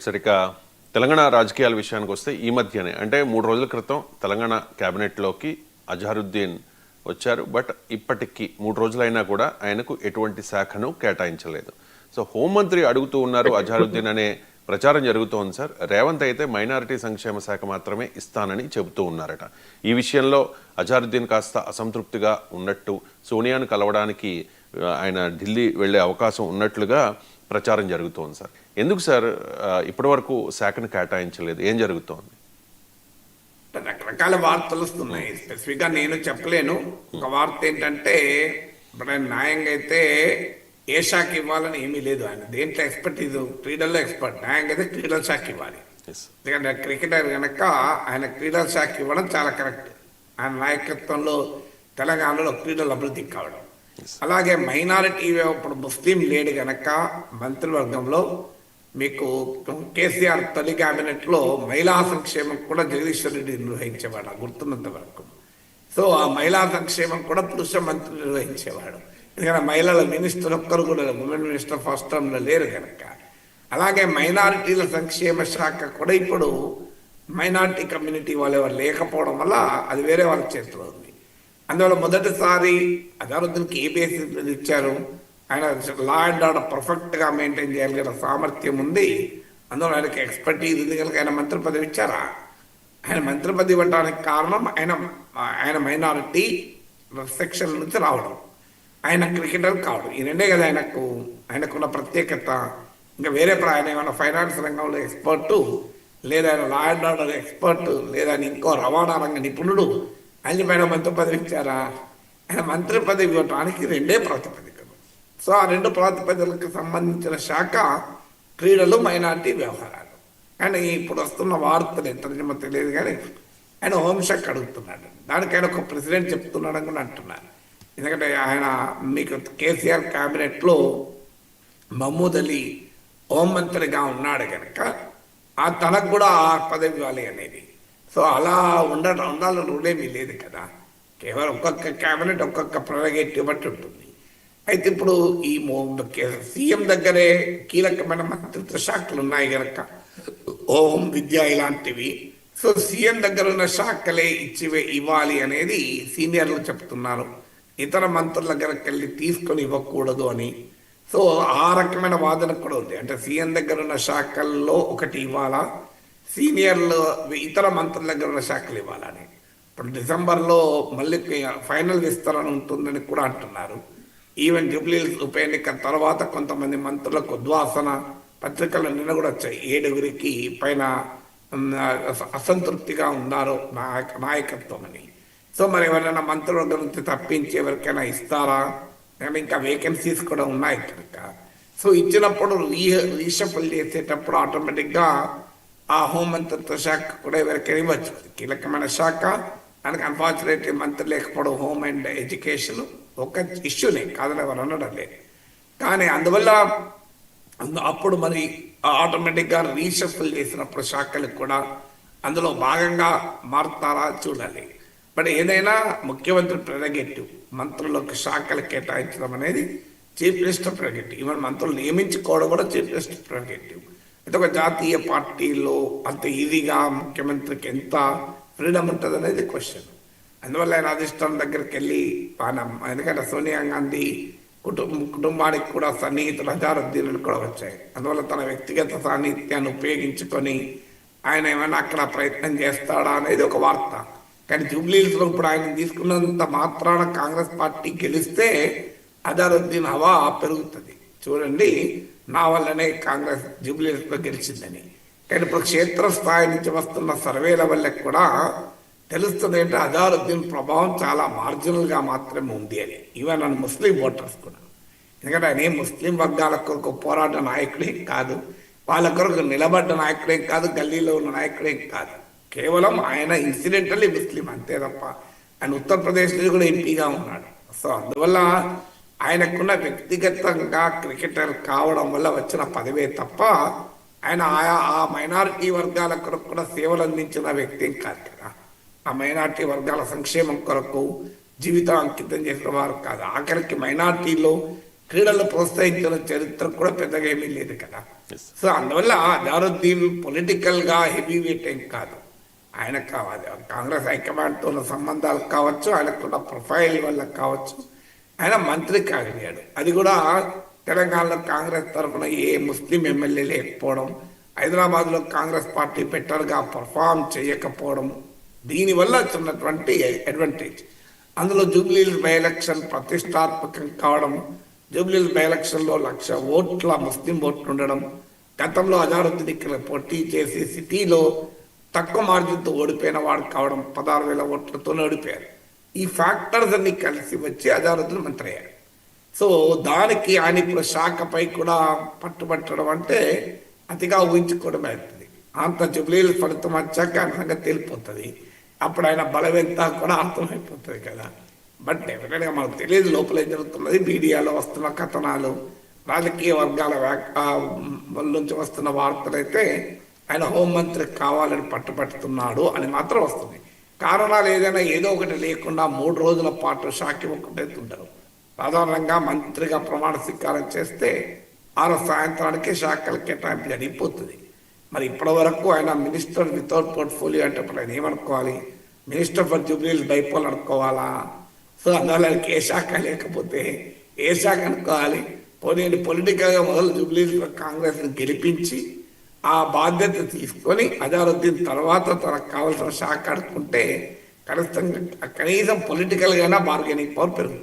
Sir ఇక తెలంగాణ రాజకీయాల విషయానికి వస్తే ఈ మధ్యనే అంటే 3 రోజుల క్రితం తెలంగాణ క్యాబినెట్లోకి అజహరుద్దీన్ వచ్చారు. బట్ ఇప్పటికీ 3 రోజులైనా కూడా ఆయనకు ఎటువంటి శాఖను కేటాయించలేదు. సో హోంమంత్రి అడుగుతూ ఉన్నారు అజహరుద్దీన్ అనే ప్రచారం జరుగుతోంది సార్. రేవంత్ అయితే మైనారిటీ సంక్షేమ శాఖ మాత్రమే ఇస్తానని చెబుతూ ఉన్నారట. ఈ విషయంలో అజహరుద్దీన్ కాస్త అసంతృప్తిగా ఉన్నట్టు, సోనియాను కలవడానికి ఆయన ఢిల్లీ వెళ్లే అవకాశం ఉన్నట్లుగా ప్రచారం జరుగుతోంది సార్. ఎందుకు సార్ ఇప్పటి వరకు శాఖను కేటాయించలేదు? ఏం జరుగుతోంది? రకరకాల వార్తలు వస్తున్నాయి. స్పెసిఫిక్గా నేను చెప్పలేను. ఒక వార్త ఏంటంటే ఇప్పుడు ఆయన న్యాయంగా అయితే ఏ శాఖ ఇవ్వాలని ఏమీ లేదు. ఆయన దేంట్లో ఎక్స్పర్టీజ్, క్రీడల్లో ఎక్స్పర్ట్. న్యాయంగా అయితే క్రీడల శాఖ ఇవ్వాలి. ఎందుకంటే క్రికెటర్ కనుక ఆయన క్రీడల శాఖ ఇవ్వడం చాలా కరెక్ట్. ఆయన నాయకత్వంలో తెలంగాణలో క్రీడలు అభివృద్ధి కావడం. అలాగే మైనారిటీ ఇప్పుడు ముస్లిం లేడు గనక మంత్రివర్గంలో మీకు కేసీఆర్ తొలి క్యాబినెట్లో మహిళా సంక్షేమం కూడా జగదీశ్వర్ రెడ్డి నిర్వహించేవాడు గుర్తున్నంత వరకు. సో ఆ మహిళా సంక్షేమం కూడా పురుష మంత్రి నిర్వహించేవాడు. ఎందుకంటే మహిళల మినిస్టర్ ఒక్కరు కూడా ఉమెన్ మినిస్టర్ ఫస్ట్ టర్మ్లో లేరు కనుక. అలాగే మైనారిటీల సంక్షేమ శాఖ కూడా ఇప్పుడు మైనారిటీ కమ్యూనిటీ వాళ్ళు ఎవరు లేకపోవడం వల్ల అది వేరే వాళ్ళ చేతిలో ఉంది. అందువల్ల మొదటిసారి అజహరుద్దీన్కి ఏ బేసిస్ ఇచ్చారు? ఆయన లా అండ్ ఆర్డర్ పర్ఫెక్ట్గా మెయింటైన్ చేయగలిగిన సామర్థ్యం ఉంది. అందువల్ల ఆయనకి ఎక్స్పర్టీజ్ ఉంది కనుక ఆయన మంత్రి పదవి ఇచ్చారా? ఆయన మంత్రి పదవి ఇవ్వడానికి కారణం ఆయన మైనారిటీ సెక్షన్ నుంచి రావడం, ఆయన క్రికెటర్ కావడం. ఈ రెండే కదా ఆయనకున్న ప్రత్యేకత. ఇంకా వేరే ఆయన ఏమైనా ఫైనాన్స్ రంగంలో ఎక్స్పర్టు, లేదా ఆయన లా అండ్ ఆర్డర్ ఎక్స్పర్ట్, లేదా ఇంకో రవాణా రంగ నిపుణుడు, ఆయన పైన మంత్రి పదవి ఇచ్చారా? ఆయన మంత్రి పదవి ఇవ్వడానికి రెండే ప్రాతిపదికలు. సో ఆ రెండు ప్రాతిపదికలకు సంబంధించిన శాఖ క్రీడలు, మైనార్టీ వ్యవహారాలు. కానీ ఇప్పుడు వస్తున్న వార్తలు ఎంత నిజమో తెలియదు కానీ ఆయన హోంశాఖ అడుగుతున్నాడు. దానికి ఆయన ఒక ప్రెసిడెంట్ చెప్తున్నాడని కూడా అంటున్నారు. ఎందుకంటే ఆయన మీకు కేసీఆర్ క్యాబినెట్లో మహమూద్ అలీ హోంమంత్రిగా ఉన్నాడు కనుక తనకు కూడా ఆ పదవి ఇవ్వాలి అనేది. సో అలా ఉండాలని రూల్ ఏమీ లేదు కదా. కేవలం ఒక్కొక్క క్యాబినెట్ ఒక్కొక్క ప్రెరగేటివ్ బట్టి ఉంటుంది. అయితే ఇప్పుడు ఈ సీఎం దగ్గరే కీలకమైన మంత్రిత్వ శాఖలు ఉన్నాయి కనుక హోం, విద్య ఇలాంటివి. సో సీఎం దగ్గర ఉన్న శాఖలే ఇవ్వాలి అనేది సీనియర్లు చెప్తున్నారు. ఇతర మంత్రుల దగ్గరికి వెళ్ళి తీసుకొని ఇవ్వకూడదు అని. సో ఆ రకమైన వాదన కూడా ఉంది. అంటే సీఎం దగ్గర ఉన్న శాఖల్లో ఒకటి ఇవ్వాలా, సీనియర్లు ఇతర మంత్రుల దగ్గర ఉన్న శాఖలు ఇవ్వాలని. ఇప్పుడు డిసెంబర్లో మళ్ళీ ఫైనల్ విస్తరణ ఉంటుందని కూడా అంటున్నారు. ఈవెన్ జూబ్లీ ఉప ఎన్నిక తర్వాత కొంతమంది మంత్రులకు ఉద్వాసన పత్రికలు నిన్న కూడా వచ్చాయి. 7 పైన అసంతృప్తిగా ఉన్నారు నాయకత్వం అని. సో మరి ఎవరైనా మంత్రుల నుంచి తప్పించి ఎవరికైనా ఇస్తారా? కానీ ఇంకా వేకెన్సీస్ కూడా ఉన్నాయి కనుక సో ఇచ్చినప్పుడు రీషఫల్ చేసేటప్పుడు ఆటోమేటిక్గా ఆ హోంమంత్రిత్వ శాఖ కూడా ఎవరికైనా ఇవ్వచ్చు. కీలకమైన శాఖ. దానికి అన్ఫార్చునేట్లీ మంత్రి లేకపోవడం హోమ్ అండ్ ఎడ్యుకేషన్ ఒక ఇష్యూనే కాదని ఎవరు అనడం లేదు. కానీ అందువల్ల అప్పుడు మరి ఆటోమేటిక్గా రీషఫల్ చేసినప్పుడు శాఖలకు కూడా అందులో భాగంగా మారుతారా చూడాలి. బట్ ఏదైనా ముఖ్యమంత్రి ప్రెరగేటివ్ మంత్రులకు శాఖలు కేటాయించడం అనేది చీఫ్ మినిస్టర్ ప్రెరగేటివ్. ఈవెన్ మంత్రులు నియమించుకోవడం కూడా చీఫ్ మినిస్టర్ ప్రెరగేటివ్. అయితే ఒక జాతీయ పార్టీలో అంత ఈజీగా ముఖ్యమంత్రికి ఎంత ఫ్రీడమ్ ఉంటుంది అనేది క్వశ్చన్. అందువల్ల ఆయన అధిష్టానం దగ్గరికి వెళ్ళి ఎందుకంటే సోనియా గాంధీ కుటుంబానికి కూడా సన్నిహితులు అజహరుద్దీన్లు కూడా వచ్చాయి. అందువల్ల తన వ్యక్తిగత సాన్నిహిత్యాన్ని ఉపయోగించుకొని ఆయన ఏమైనా అక్కడ ప్రయత్నం చేస్తాడా అనేది ఒక వార్త. కానీ జూబ్లీహిల్స్లో ఇప్పుడు ఆయన తీసుకున్నంత మాత్రాన కాంగ్రెస్ పార్టీ గెలిస్తే అజహరుద్దీన్ హవా పెరుగుతుంది. చూడండి, నా వల్లనే కాంగ్రెస్ జూబ్లీహిల్స్లో గెలిచిందని. కానీ ఇప్పుడు క్షేత్రస్థాయి నుంచి వస్తున్న సర్వేల వల్ల కూడా తెలుస్తుంది ఏంటంటే అజహరుద్దీన్ ప్రభావం చాలా మార్జినల్గా మాత్రమే ఉంది అని. ఈవెన్ నన్ను ముస్లిం ఓటర్స్ కూడా. ఎందుకంటే ఆయన ముస్లిం వర్గాల కొరకు పోరాట నాయకుడేం కాదు, వాళ్ళ కొరకు నిలబడ్డ నాయకుడేం కాదు, గల్లీలో ఉన్న నాయకుడేం కాదు. కేవలం ఆయన ఇన్సిడెంటల్లీ ముస్లిం అంతే తప్ప ఆయన ఉత్తరప్రదేశ్లో కూడా ఎంపీగా ఉన్నాడు. సో అందువల్ల ఆయనకున్న వ్యక్తిగతంగా క్రికెటర్ కావడం వల్ల వచ్చిన పదవే తప్ప ఆయన ఆ మైనారిటీ వర్గాల కొరకు కూడా సేవలు అందించిన వ్యక్తి కాదు కదా. ఆ మైనార్టీ వర్గాల సంక్షేమం కొరకు జీవితం అంకితం చేసిన వారు కాదు. ఆఖరికి మైనార్టీలో క్రీడలు ప్రోత్సహించిన చరిత్ర కూడా పెద్దగా ఏమీ లేదు కదా. Yes. సో అందువల్ల అజారుద్దీన్ పొలిటికల్ గా హెవీ వెయిట్ ఏం కాదు. ఆయన కావాలి కాంగ్రెస్ హైకమాండ్తో ఉన్న సంబంధాలు కావచ్చు, ఆయనకున్న ప్రొఫైల్ వల్ల కావచ్చు, ఆయన మంత్రి కాగలిగాడు. అది కూడా తెలంగాణలో కాంగ్రెస్ తరఫున ఏ ముస్లిం ఎమ్మెల్యే లేకపోవడం, హైదరాబాద్లో కాంగ్రెస్ పార్టీ బెటర్గా పర్ఫామ్ చేయకపోవడం, దీనివల్ల వచ్చినటువంటి అడ్వాంటేజ్. అందులో జూబ్లీహిల్స్ బై ఎలక్షన్ ప్రతిష్టాత్మకం కావడం, జూబ్లీహిల్స్ బై ఎలక్షన్లో 1,00,000 ఓట్ల ముస్లిం ఓట్లు ఉండడం, గతంలో అజారుద్దీన్ ఇక్కడ పోటీ చేసి సిటీలో తక్కువ మార్జిన్తో ఓడిపోయిన వాడు కావడం, 16,000 ఓట్లతో ఓడిపోయారు. ఈ ఫ్యాక్టర్స్ అన్ని కలిసి వచ్చి అజారుద్దీన్ మంత్రి అయ్యారు. సో దానికి ఆయన ఇప్పుడు శాఖపై కూడా పట్టుబట్టడం అంటే అతిగా ఊహించుకోవడమే అవుతుంది. అంత జూబ్లీహిల్స్ ఫలితం వచ్చాక ఆయన సంగతి తెలిపోతుంది. అప్పుడు ఆయన బలం ఎంత కూడా అర్థమైపోతుంది కదా. బట్ డెఫినెట్గా మనకు తెలియదు లోపల ఏం జరుగుతున్నది. మీడియాలో వస్తున్న కథనాలు, రాజకీయ వర్గాల నుంచి వస్తున్న వార్తలు అయితే ఆయన హోంమంత్రి కావాలని పట్టుబట్టుతున్నాడు అని మాత్రం వస్తుంది. కారణాలు ఏదైనా ఏదో ఒకటి లేకుండా 3 రోజుల పాటు శాఖ ఒక్కటేస్తుంటారు. సాధారణంగా మంత్రిగా ప్రమాణ స్వీకారం చేస్తే 6 సాయంత్రానికి శాఖల కేటాయింపు జరిగిపోతుంది. మరి ఇప్పటి వరకు ఆయన మినిస్టర్ వితౌట్ పోర్ట్ఫోలియో అంటే ఇప్పుడు ఆయన ఏమనుకోవాలి? మినిస్టర్ ఫర్ జూబ్లీహిల్స్ బైపోల్ అనుకోవాలా? సో అందువల్ల ఏ శాఖ లేకపోతే ఏ శాఖ అనుకోవాలి? పోనీ పొలిటికల్గా మొదలు జూబ్లీహిల్స్లో కాంగ్రెస్ని గెలిపించి ఆ బాధ్యత తీసుకొని అజారుద్దీన్ తర్వాత తనకు కావాల్సిన శాఖ అడుక్కుంటే కనీసం పొలిటికల్గానే బార్గెనింగ్ పవర్ పెరుగుతుంది.